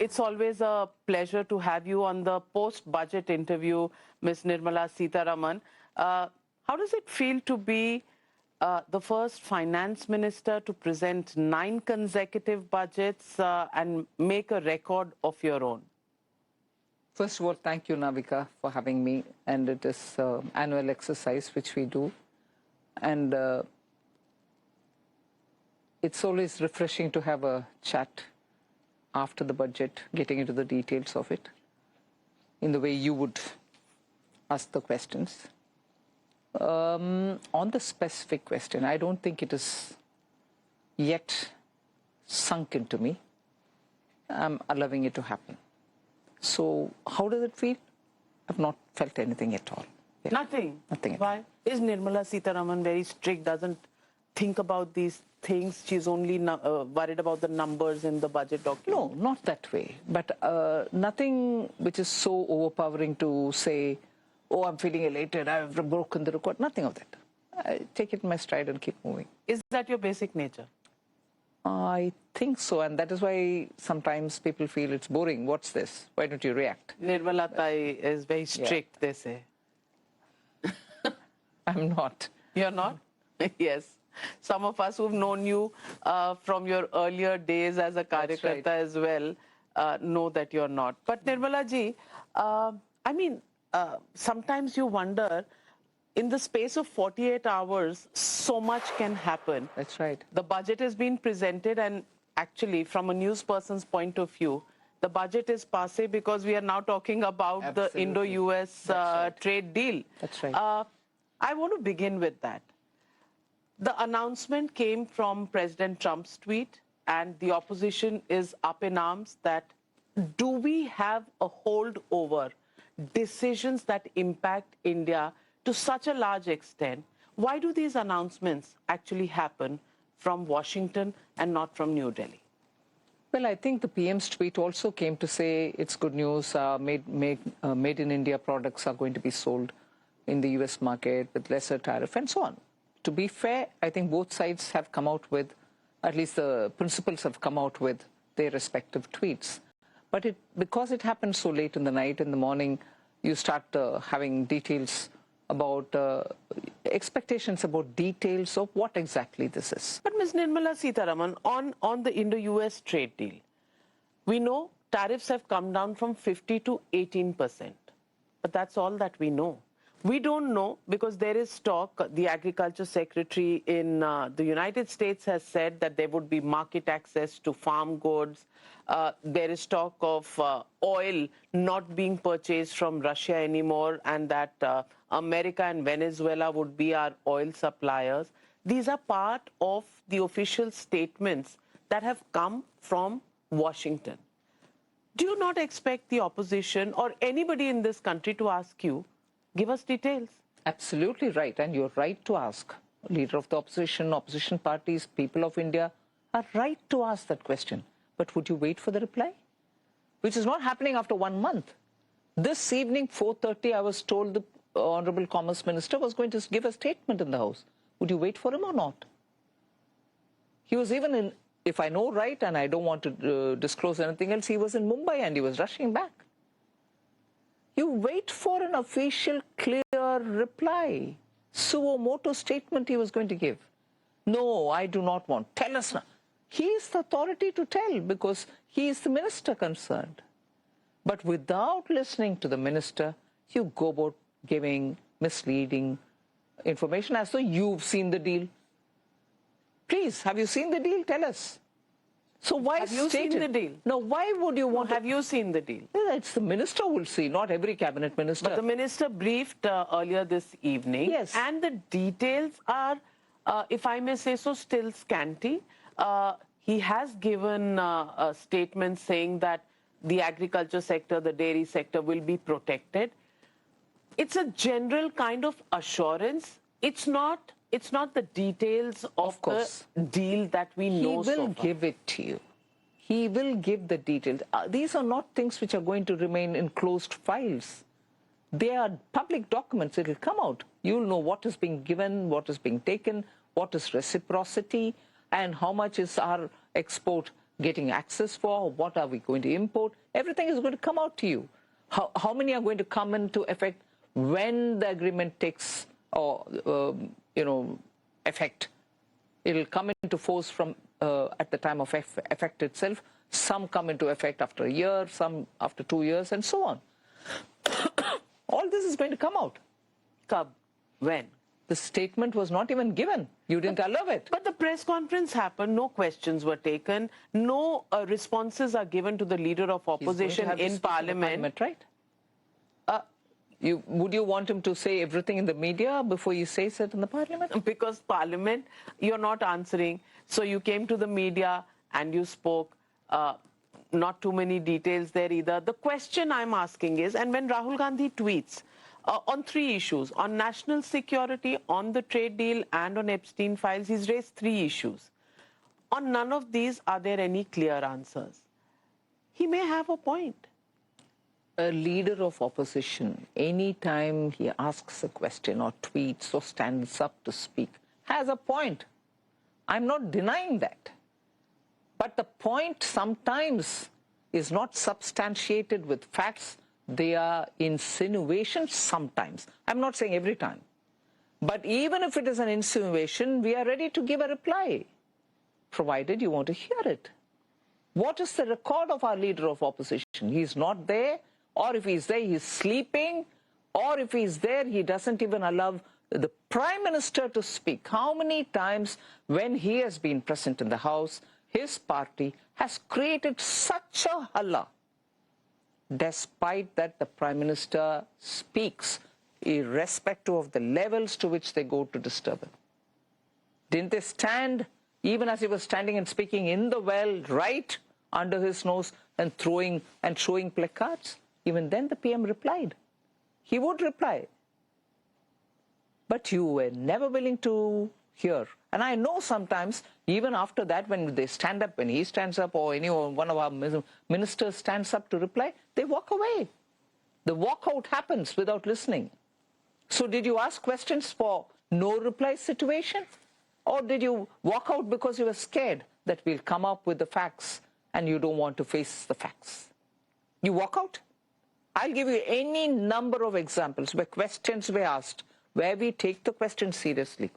It's always a pleasure to have you on the post-budget interview, Ms. Nirmala Sitharaman. How does it feel to be the first finance minister to present 9 consecutive budgets and make a record of your own? First of all, thank you, Navika, for having me. And it is an annual exercise which we do. And it's always refreshing to have a chat after the budget, getting into the details of it, in the way you would ask the questions. On the specific question, I don't think it is yet sunk into me. I'm allowing it to happen. So how does it feel? I've not felt anything at all. Yeah. Nothing? Nothing. Why? Is Nirmala Sitharaman very strict, doesn't think about these things? She's only worried about the numbers in the budget document? No, not that way. But nothing which is so overpowering to say, oh, I'm feeling elated, I've broken the record. Nothing of that. I take it in my stride and keep moving. Is that your basic nature? I think so, and that is why sometimes people feel it's boring. What's this? Why don't you react? Nirmala Tai is very strict, they say. I'm not. You're not? Yes. Some of us who've known you from your earlier days as a Karyakarta as well know that you're not. But Nirmala ji, I mean, sometimes you wonder, in the space of 48 hours, so much can happen. That's right. The budget has been presented, and actually, from a news person's point of view, the budget is passé because we are now talking about the Indo-US trade deal. That's right. I want to begin with that. The announcement came from President Trump's tweet, and the opposition is up in arms that do we have a holdover, decisions that impact India to such a large extent? Why do these announcements actually happen from Washington and not from New Delhi? Well, I think the PM's tweet also came to say it's good news, made in India products are going to be sold in the US market with lesser tariff and so on. To be fair, I think both sides have come out with, at least the principals have come out with their respective tweets. But because it happened so late in the night, in the morning, you start having details about expectations about details of what exactly this is. But Ms. Nirmala Sitharaman, on the Indo-US trade deal, we know tariffs have come down from 50 to 18%. But that's all that we know. We don't know because there is talk. The Agriculture Secretary in the United States has said that there would be market access to farm goods. There is talk of oil not being purchased from Russia anymore, and that America and Venezuela would be our oil suppliers. These are part of the official statements that have come from Washington. Do you not expect the opposition or anybody in this country to ask you, give us details? Absolutely right, and you're right to ask. Leader of the opposition parties, people of India are right to ask that question. But would you wait for the reply? Which is not happening after 1 month. This evening, 4:30, I was told the Honorable Commerce Minister was going to give a statement in the House. Would you wait for him or not? He was even in, if I know right, and I don't want to disclose anything else, he was in Mumbai and he was rushing back. You wait for an official, clear reply. Suo moto statement he was going to give. No, I do not want. Tell us now. He is the authority to tell because he is the minister concerned. But without listening to the minister, you go about giving misleading information as though you've seen the deal. Please, have you seen the deal? Tell us. So why have you seen the deal? No, why would you want Have you seen the deal? It's the minister who will see, not every cabinet minister. But the minister briefed earlier this evening. Yes. And the details are, if I may say so, still scanty. He has given a statement saying that the agriculture sector, the dairy sector will be protected. It's a general kind of assurance. It's not the details of the deal that we know so far. He will give it to you. He will give the details. These are not things which are going to remain in closed files. They are public documents. It will come out. You'll know what is being given, what is being taken, what is reciprocity, and how much is our export getting access for, what are we going to import, everything is going to come out to you. How many are going to come into effect when the agreement takes, effect? It'll come into force from at the time of effect itself. Some come into effect after a year, some after 2 years, and so on. All this is going to come out. When? The statement was not even given. You didn't allow it. But the press conference happened. No questions were taken. No responses are given to the leader of opposition in Parliament. Right? Would you want him to say everything in the media before you say it in the Parliament? Because Parliament, you're not answering. So you came to the media and you spoke. Not too many details there either. The question I'm asking is, and when Rahul Gandhi tweets on 3 issues, on national security, on the trade deal, and on Epstein files, he's raised 3 issues. On none of these are there any clear answers. He may have a point. A leader of opposition, any time he asks a question or tweets or stands up to speak, has a point. I'm not denying that. But the point sometimes is not substantiated with facts. They are insinuations sometimes. I'm not saying every time. But even if it is an insinuation, we are ready to give a reply, provided you want to hear it. What is the record of our leader of opposition? He's not there, or if he's there, he's sleeping, or if he's there, he doesn't even allow the Prime Minister to speak. How many times when he has been present in the House, his party has created such a halla, despite that the Prime Minister speaks, irrespective of the levels to which they go to disturb him. Didn't they stand, even as he was standing and speaking in the well, right under his nose, and throwing and showing placards? Even then the PM replied. He would reply. But you were never willing to hear. And I know sometimes, even after that, when they stand up, when he stands up, or one of our ministers stands up to reply, they walk away. The walkout happens without listening. So did you ask questions for no reply situation? Or did you walk out because you were scared that we'll come up with the facts and you don't want to face the facts? You walk out? I'll give you any number of examples where questions were asked, where we take the question seriously.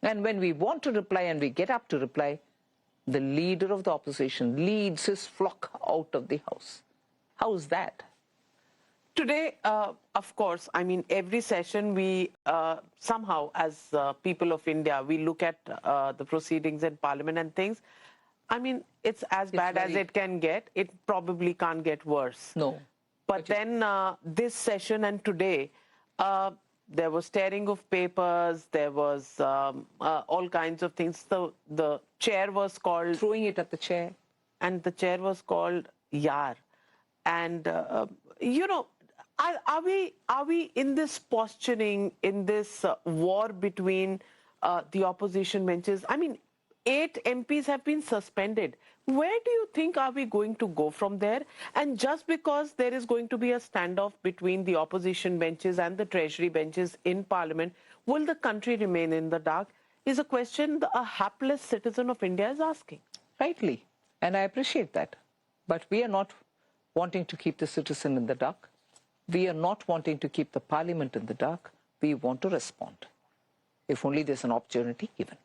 And when we want to reply and we get up to reply, the leader of the opposition leads his flock out of the House. How is that? Today, of course, I mean, every session we somehow, as people of India, we look at the proceedings in Parliament and things. I mean, it's as bad as it can get. It probably can't get worse. No. But then this session and today, there was tearing of papers, there was all kinds of things. The chair was called... Throwing it at the chair. And the chair was called Yar. And, are we in this posturing, in this war between the opposition benches? I mean, 8 MPs have been suspended. Where do you think are we going to go from there? And just because there is going to be a standoff between the opposition benches and the treasury benches in Parliament, will the country remain in the dark? Is a question a hapless citizen of India is asking. Rightly. And I appreciate that. But we are not wanting to keep the citizen in the dark. We are not wanting to keep the Parliament in the dark. We want to respond, if only there's an opportunity given.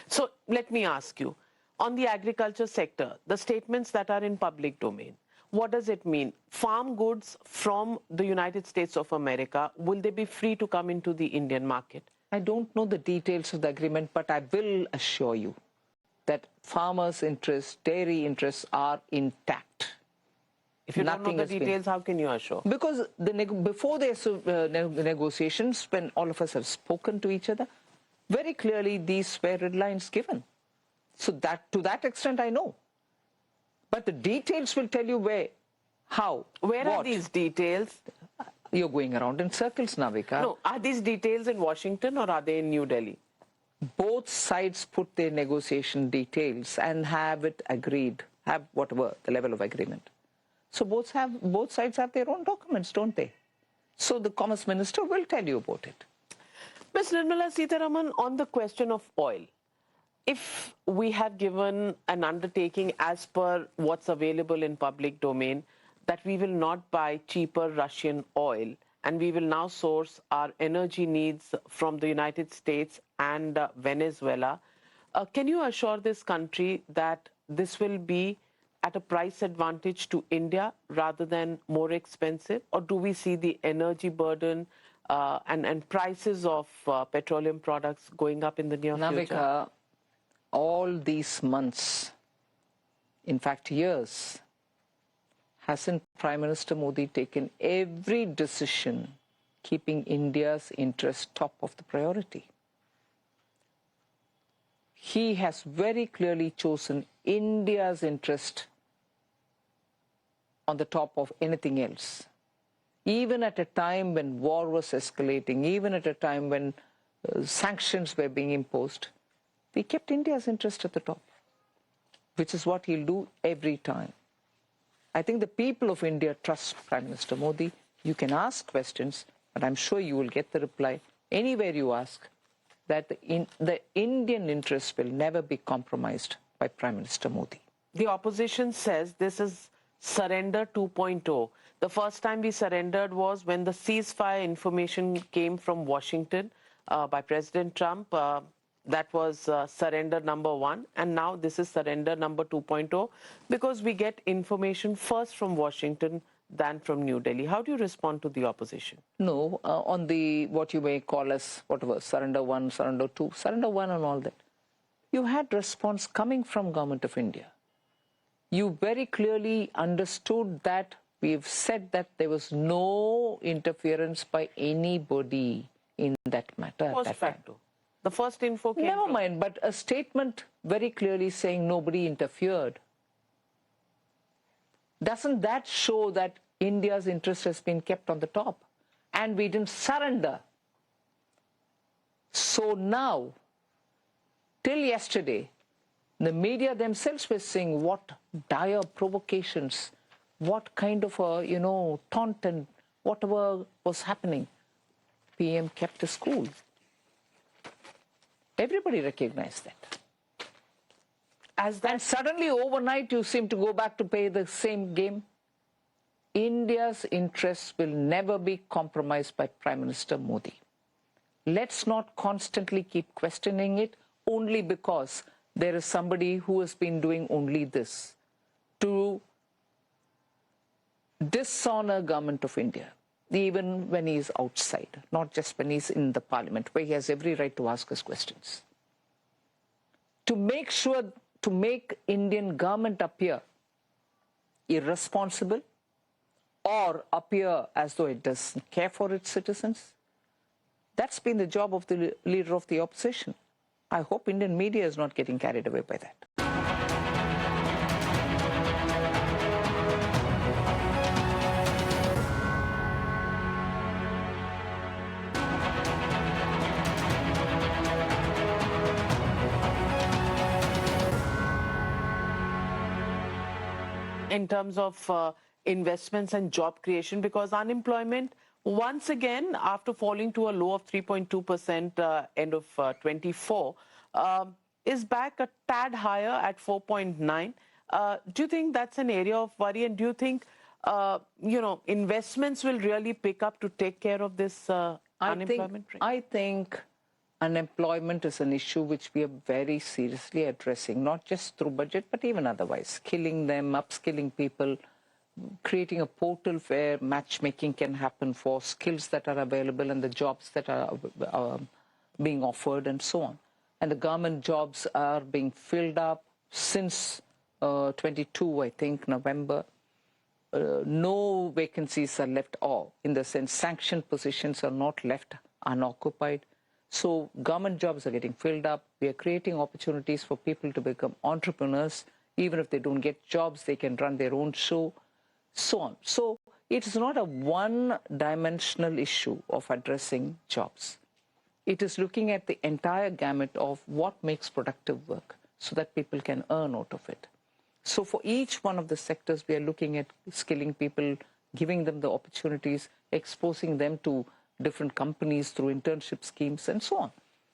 So let me ask you, on the agriculture sector, the statements that are in public domain, what does it mean? Farm goods from the United States of America, will they be free to come into the Indian market? I don't know the details of the agreement, but I will assure you that farmers' interests, dairy interests are intact. If you don't know the details, how can you assure? Because before the negotiations, when all of us have spoken to each other, very clearly these were red lines given. So that to that extent I know. But the details will tell you where, how, Where are these details? You're going around in circles, Navika. No, are these details in Washington or are they in New Delhi? Both sides put their negotiation details and have it agreed, have whatever the level of agreement. So both sides have their own documents, don't they? So the Commerce Minister will tell you about it. Ms. Nirmala Sitharaman, on the question of oil, if we have given an undertaking as per what's available in public domain that we will not buy cheaper Russian oil and we will now source our energy needs from the United States and Venezuela, can you assure this country that this will be at a price advantage to India rather than more expensive? Or do we see the energy burden and prices of petroleum products going up in the near future? Navika, all these months, in fact years, hasn't Prime Minister Modi taken every decision keeping India's interest top of the priority? He has very clearly chosen India's interest on the top of anything else. Even at a time when war was escalating, even at a time when sanctions were being imposed, we kept India's interest at the top, which is what he'll do every time. I think the people of India trust Prime Minister Modi. You can ask questions, but I'm sure you will get the reply anywhere you ask that the Indian interest will never be compromised by Prime Minister Modi. The opposition says this is surrender 2.0. The first time we surrendered was when the ceasefire information came from Washington by President Trump. That was surrender number 1, and now this is surrender number 2.0 because we get information first from Washington than from New Delhi. How do you respond to the opposition? No, on the what you may call as whatever, surrender 1, surrender 2, surrender 1 and all that, you had response coming from Government of India. You very clearly understood that we've said that there was no interference by anybody in that matter. Post facto. The first info came Never mind, but a statement very clearly saying nobody interfered. Doesn't that show that India's interest has been kept on the top? And we didn't surrender. So now, till yesterday, the media themselves were saying what dire provocations, what kind of a, taunt and whatever was happening. PM kept his cool. Everybody recognized that. And suddenly overnight you seem to go back to play the same game. India's interests will never be compromised by Prime Minister Modi. Let's not constantly keep questioning it only because there is somebody who has been doing only this to dishonor Government of India, even when he is outside, not just when he's in the parliament, where he has every right to ask us questions. To make sure, to make Indian government appear irresponsible or appear as though it doesn't care for its citizens, that's been the job of the leader of the opposition. I hope Indian media is not getting carried away by that. In terms of investments and job creation, because unemployment, once again, after falling to a low of 3.2% end of 24, is back a tad higher at 4.9. Do you think that's an area of worry? And do you think, investments will really pick up to take care of this unemployment rate? I think unemployment is an issue which we are very seriously addressing, not just through budget, but even otherwise. Skilling them, upskilling people, creating a portal where matchmaking can happen for skills that are available and the jobs that are being offered and so on. And the government jobs are being filled up since 22, I think, November. No vacancies are left, or in the sense sanctioned positions are not left unoccupied. So government jobs are getting filled up. We are creating opportunities for people to become entrepreneurs. Even if they don't get jobs, they can run their own show, so on. So it is not a one-dimensional issue of addressing jobs. It is looking at the entire gamut of what makes productive work so that people can earn out of it. So for each one of the sectors, we are looking at skilling people, giving them the opportunities, exposing them to different companies through internship schemes and so on.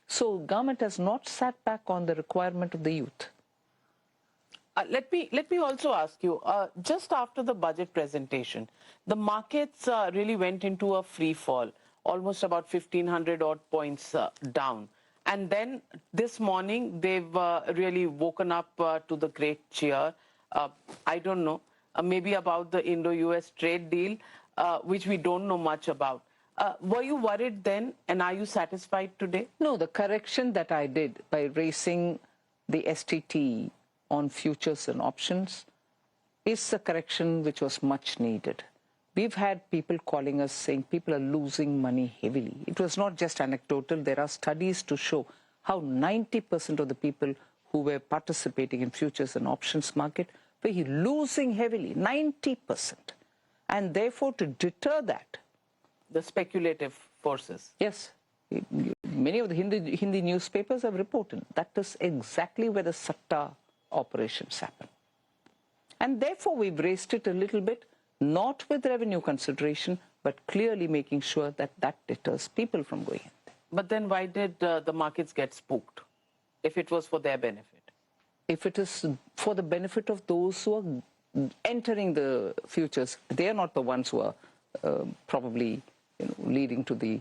So government has not sat back on the requirement of the youth. Let me also ask you, just after the budget presentation, the markets really went into a free fall, almost about 1,500 odd points down. And then this morning, they've really woken up to the great cheer. I don't know, maybe about the Indo-US trade deal, which we don't know much about. Were you worried then, and are you satisfied today? No, the correction that I did by raising the STT on futures and options is a correction which was much needed. We've had people calling us saying people are losing money heavily. It was not just anecdotal. There are studies to show how 90% of the people who were participating in futures and options market were losing heavily, 90%. And therefore, to deter that, the speculative forces. Yes, many of the Hindi newspapers have reported that is exactly where the satta operations happen. And therefore, we've raised it a little bit, not with revenue consideration, but clearly making sure that that deters people from going in there. But then why did the markets get spooked, if it was for their benefit? If it is for the benefit of those who are entering the futures, they are not the ones who are probably leading to the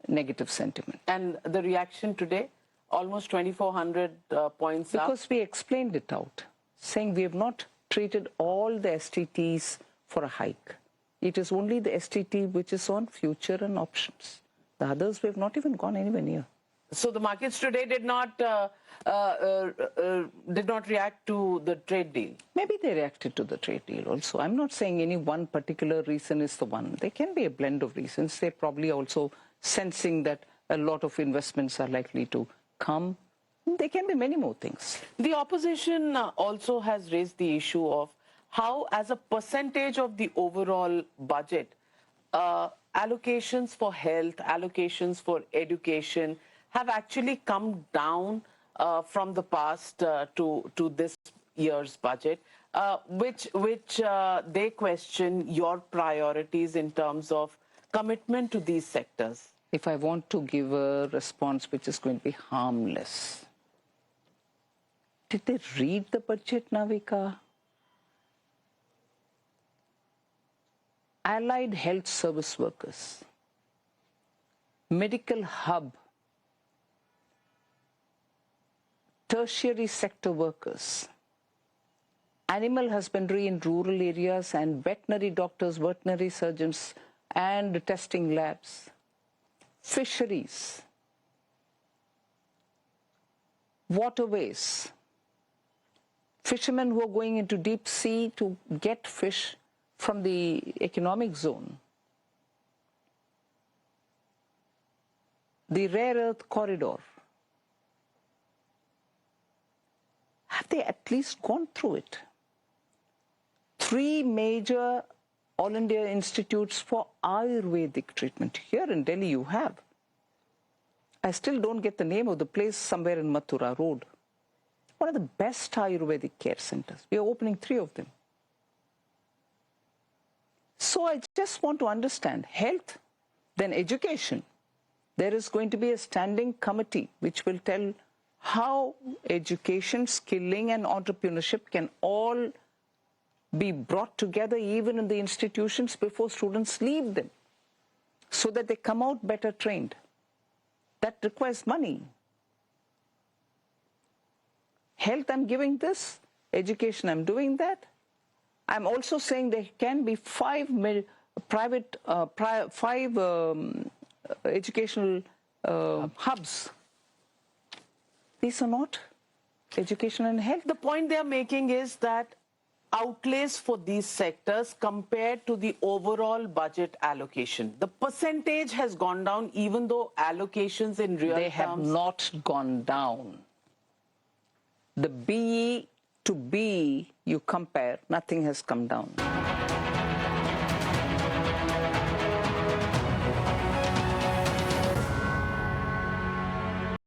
negative sentiment. And the reaction today, almost 2,400 points up. Because we explained it out, saying we have not treated all the STTs for a hike. It is only the STT which is on future and options. The others we have not even gone anywhere near. So the markets today did not react to the trade deal? Maybe they reacted to the trade deal also. I'm not saying any one particular reason is the one. There can be a blend of reasons. They're probably also sensing that a lot of investments are likely to come. There can be many more things. The opposition also has raised the issue of how, as a percentage of the overall budget, allocations for health, allocations for education have actually come down from the past to this year's budget, which they question your priorities in terms of commitment to these sectors. If I want to give a response which is going to be harmless, did they read the budget, Navika? Allied health service workers, medical hub, tertiary sector workers, animal husbandry in rural areas, and veterinary doctors, veterinary surgeons, and testing labs, fisheries, waterways, fishermen who are going into deep sea to get fish from the economic zone, the rare earth corridor. Have they at least gone through it? 3 major All India institutes for Ayurvedic treatment. Here in Delhi you have. I still don't get the name of the place, somewhere in Mathura Road. One of the best Ayurvedic care centers. We are opening 3 of them. So I just want to understand health, then education. There is going to be a standing committee which will tell how education, skilling and entrepreneurship can all be brought together even in the institutions before students leave them, so that they come out better trained. That requires money. Health, I'm giving this. Education, I'm doing that. I'm also saying there can be 5 educational hubs. These are not education and health. The point they're making is that outlays for these sectors compared to the overall budget allocation, the percentage has gone down, even though allocations in real terms... They have not gone down. The BE to B you compare, nothing has come down.